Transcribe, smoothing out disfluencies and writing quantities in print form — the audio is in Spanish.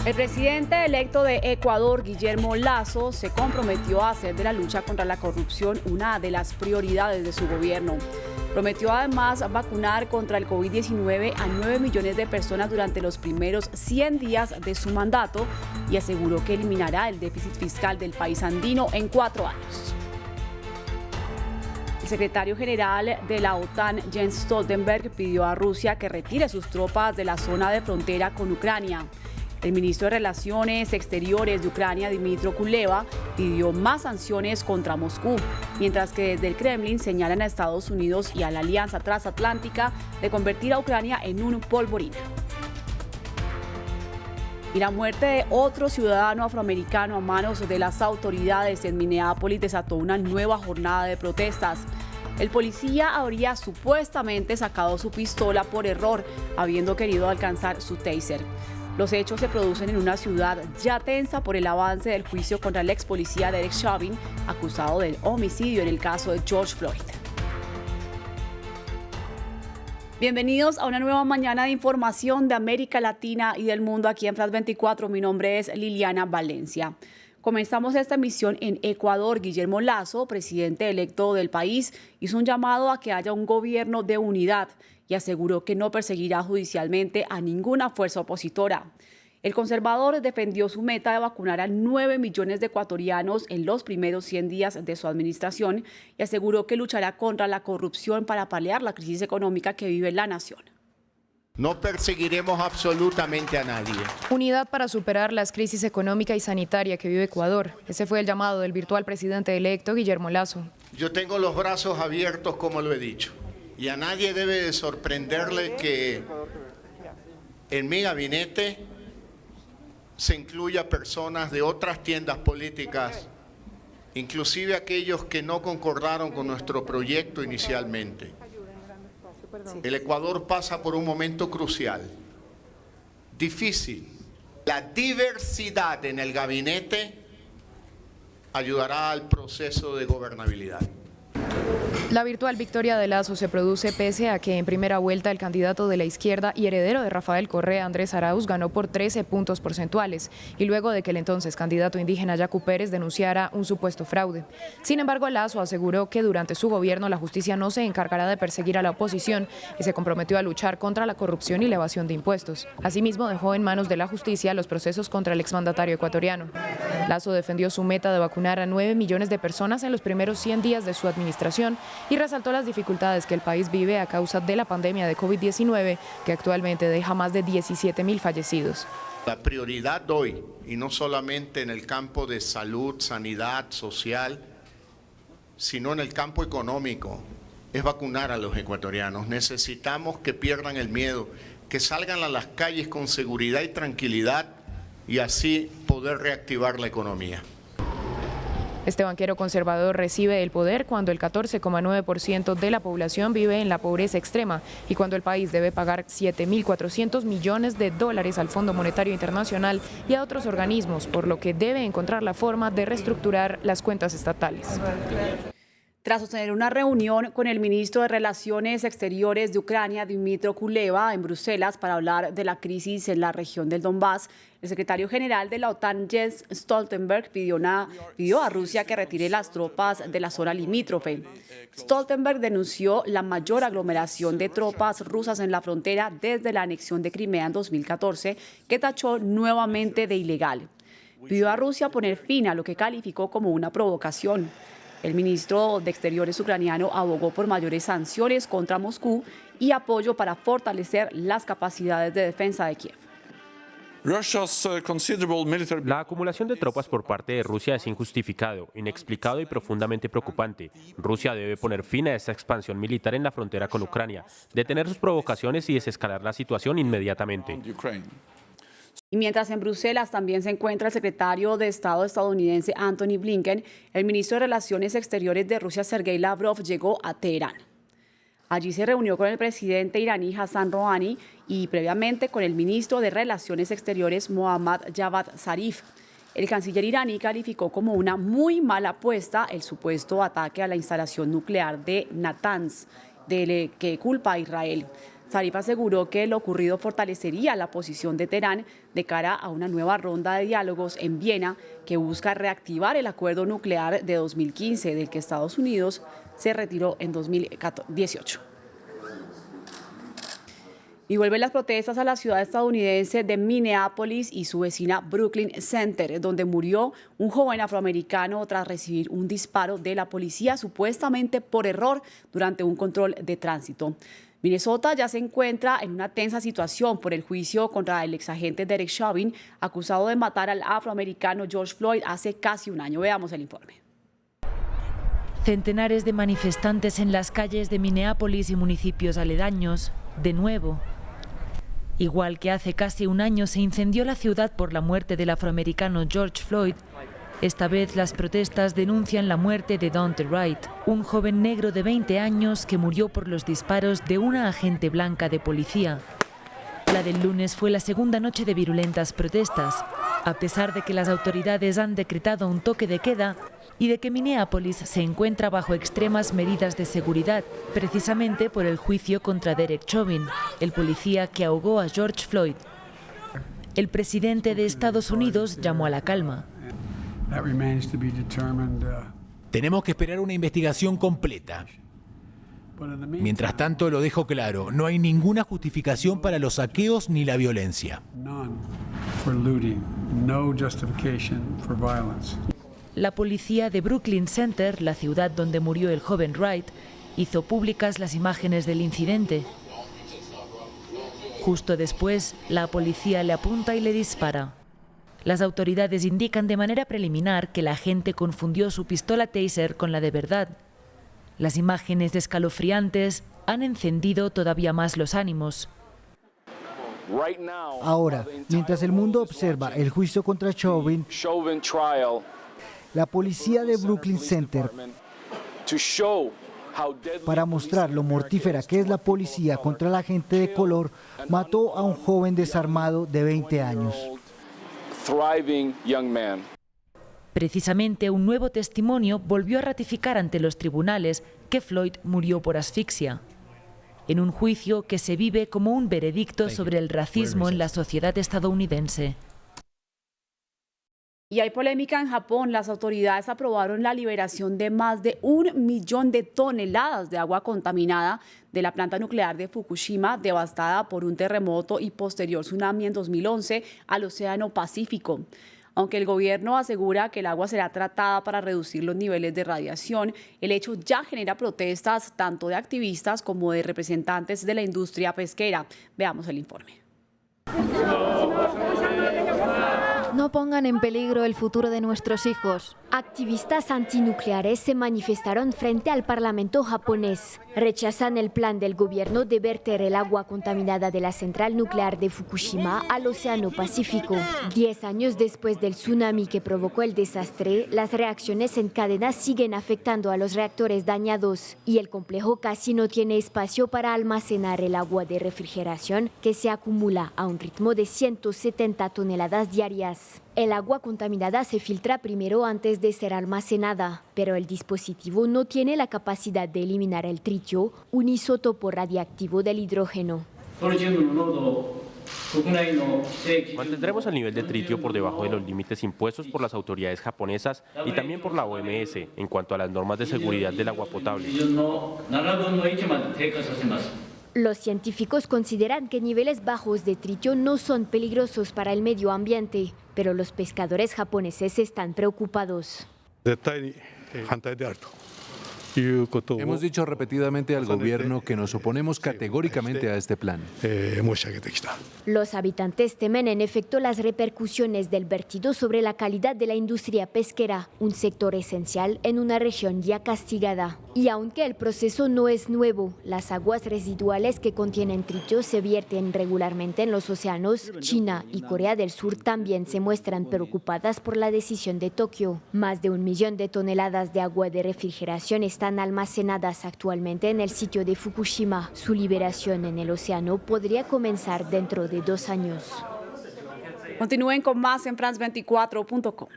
El presidente electo de Ecuador, Guillermo Lasso, se comprometió a hacer de la lucha contra la corrupción una de las prioridades de su gobierno. Prometió además vacunar contra el COVID-19 a 9 millones de personas durante los primeros 100 días de su mandato y aseguró que eliminará el déficit fiscal del país andino en 4 años. El secretario general de la OTAN, Jens Stoltenberg, pidió a Rusia que retire sus tropas de la zona de frontera con Ucrania. El ministro de Relaciones Exteriores de Ucrania, Dmytro Kuleba, pidió más sanciones contra Moscú, mientras que desde el Kremlin señalan a Estados Unidos y a la Alianza Transatlántica de convertir a Ucrania en un polvorín. Y la muerte de otro ciudadano afroamericano a manos de las autoridades en Minneapolis desató una nueva jornada de protestas. El policía habría supuestamente sacado su pistola por error, habiendo querido alcanzar su taser. Los hechos se producen en una ciudad ya tensa por el avance del juicio contra el ex policía Derek Chauvin, acusado del homicidio en el caso de George Floyd. Bienvenidos a una nueva mañana de información de América Latina y del mundo aquí en Flash 24. Mi nombre es Liliana Valencia. Comenzamos esta emisión en Ecuador. Guillermo Lasso, presidente electo del país, hizo un llamado a que haya un gobierno de unidad y aseguró que no perseguirá judicialmente a ninguna fuerza opositora. El conservador defendió su meta de vacunar a 9 millones de ecuatorianos en los primeros 100 días de su administración y aseguró que luchará contra la corrupción para paliar la crisis económica que vive la nación. No perseguiremos absolutamente a nadie. Unidad para superar las crisis económica y sanitaria que vive Ecuador. Ese fue el llamado del virtual presidente electo Guillermo Lasso. Yo tengo los brazos abiertos, como lo he dicho, y a nadie debe de sorprenderle que en mi gabinete se incluya personas de otras tiendas políticas, inclusive aquellos que no concordaron con nuestro proyecto inicialmente. El Ecuador pasa por un momento crucial, difícil. La diversidad en el gabinete ayudará al proceso de gobernabilidad. La virtual victoria de Lasso se produce pese a que en primera vuelta el candidato de la izquierda y heredero de Rafael Correa, Andrés Arauz, ganó por 13 puntos porcentuales y luego de que el entonces candidato indígena Yacu Pérez denunciara un supuesto fraude. Sin embargo, Lasso aseguró que durante su gobierno la justicia no se encargará de perseguir a la oposición y se comprometió a luchar contra la corrupción y la evasión de impuestos. Asimismo, dejó en manos de la justicia los procesos contra el exmandatario ecuatoriano. Lasso defendió su meta de vacunar a 9 millones de personas en los primeros 100 días de su administración y resaltó las dificultades que el país vive a causa de la pandemia de COVID-19, que actualmente deja más de 17.000 fallecidos. La prioridad hoy, y no solamente en el campo de salud, sanidad, social, sino en el campo económico, es vacunar a los ecuatorianos. Necesitamos que pierdan el miedo, que salgan a las calles con seguridad y tranquilidad y así poder reactivar la economía. Este banquero conservador recibe el poder cuando el 14,9% de la población vive en la pobreza extrema y cuando el país debe pagar 7.400 millones de dólares al Fondo Monetario Internacional y a otros organismos, por lo que debe encontrar la forma de reestructurar las cuentas estatales. Tras sostener una reunión con el ministro de Relaciones Exteriores de Ucrania, Dmytro Kuleba, en Bruselas para hablar de la crisis en la región del Donbass, el secretario general de la OTAN, Jens Stoltenberg, pidió a Rusia que retire las tropas de la zona limítrofe. Stoltenberg denunció la mayor aglomeración de tropas rusas en la frontera desde la anexión de Crimea en 2014, que tachó nuevamente de ilegal. Pidió a Rusia poner fin a lo que calificó como una provocación. El ministro de Exteriores ucraniano abogó por mayores sanciones contra Moscú y apoyo para fortalecer las capacidades de defensa de Kiev. La acumulación de tropas por parte de Rusia es injustificado, inexplicado y profundamente preocupante. Rusia debe poner fin a esta expansión militar en la frontera con Ucrania, detener sus provocaciones y desescalar la situación inmediatamente. Y mientras en Bruselas también se encuentra el secretario de Estado estadounidense Antony Blinken, el ministro de Relaciones Exteriores de Rusia, Sergei Lavrov, llegó a Teherán. Allí se reunió con el presidente iraní Hassan Rouhani y previamente con el ministro de Relaciones Exteriores Mohammad Javad Zarif. El canciller iraní calificó como una muy mala apuesta el supuesto ataque a la instalación nuclear de Natanz, del que culpa a Israel. Zarif aseguró que lo ocurrido fortalecería la posición de Teherán de cara a una nueva ronda de diálogos en Viena que busca reactivar el acuerdo nuclear de 2015 del que Estados Unidos se retiró en 2018. Y vuelven las protestas a la ciudad estadounidense de Minneapolis y su vecina Brooklyn Center, donde murió un joven afroamericano tras recibir un disparo de la policía, supuestamente por error, durante un control de tránsito. Minnesota ya se encuentra en una tensa situación por el juicio contra el exagente Derek Chauvin, acusado de matar al afroamericano George Floyd hace casi un año. Veamos el informe. Centenares de manifestantes en las calles de Minneapolis y municipios aledaños, de nuevo. Igual que hace casi un año se incendió la ciudad por la muerte del afroamericano George Floyd, esta vez las protestas denuncian la muerte de Daunte Wright, un joven negro de 20 años que murió por los disparos de una agente blanca de policía. La del lunes fue la segunda noche de virulentas protestas, a pesar de que las autoridades han decretado un toque de queda y de que Minneapolis se encuentra bajo extremas medidas de seguridad, precisamente por el juicio contra Derek Chauvin, el policía que ahogó a George Floyd. El presidente de Estados Unidos llamó a la calma. Tenemos que esperar una investigación completa. Mientras tanto, lo dejo claro, no hay ninguna justificación para los saqueos ni la violencia. La policía de Brooklyn Center, la ciudad donde murió el joven Wright, hizo públicas las imágenes del incidente. Justo después, la policía le apunta y le dispara. Las autoridades indican de manera preliminar que la agente confundió su pistola Taser con la de verdad. Las imágenes escalofriantes han encendido todavía más los ánimos. Ahora, mientras el mundo observa el juicio contra Chauvin, la policía de Brooklyn Center, para mostrar lo mortífera que es la policía contra la gente de color, mató a un joven desarmado de 20 años. Precisamente un nuevo testimonio volvió a ratificar ante los tribunales que Floyd murió por asfixia, en un juicio que se vive como un veredicto sobre el racismo en la sociedad estadounidense. Y hay polémica en Japón. Las autoridades aprobaron la liberación de más de 1 millón de toneladas de agua contaminada de la planta nuclear de Fukushima, devastada por un terremoto y posterior tsunami en 2011 al Océano Pacífico. Aunque el gobierno asegura que el agua será tratada para reducir los niveles de radiación, el hecho ya genera protestas tanto de activistas como de representantes de la industria pesquera. Veamos el informe. No pongan en peligro el futuro de nuestros hijos. Activistas antinucleares se manifestaron frente al Parlamento japonés. Rechazan el plan del gobierno de verter el agua contaminada de la central nuclear de Fukushima al Océano Pacífico. 10 años después del tsunami que provocó el desastre, las reacciones en cadena siguen afectando a los reactores dañados y el complejo casi no tiene espacio para almacenar el agua de refrigeración que se acumula a un ritmo de 170 toneladas diarias. El agua contaminada se filtra primero antes de ser almacenada, pero el dispositivo no tiene la capacidad de eliminar el tritio, un isótopo radiactivo del hidrógeno. Mantendremos el nivel de tritio por debajo de los límites impuestos por las autoridades japonesas y también por la OMS en cuanto a las normas de seguridad del agua potable. Los científicos consideran que niveles bajos de tritio no son peligrosos para el medio ambiente, pero los pescadores japoneses están preocupados. Hemos dicho repetidamente al gobierno que nos oponemos categóricamente a este plan. Los habitantes temen en efecto las repercusiones del vertido sobre la calidad de la industria pesquera, un sector esencial en una región ya castigada. Y aunque el proceso no es nuevo, las aguas residuales que contienen tritio se vierten regularmente en los océanos. China y Corea del Sur también se muestran preocupadas por la decisión de Tokio. Más de 1 millón de toneladas de agua de refrigeración están almacenadas actualmente en el sitio de Fukushima. Su liberación en el océano podría comenzar dentro de 2 años. Continúen con más en France24.com.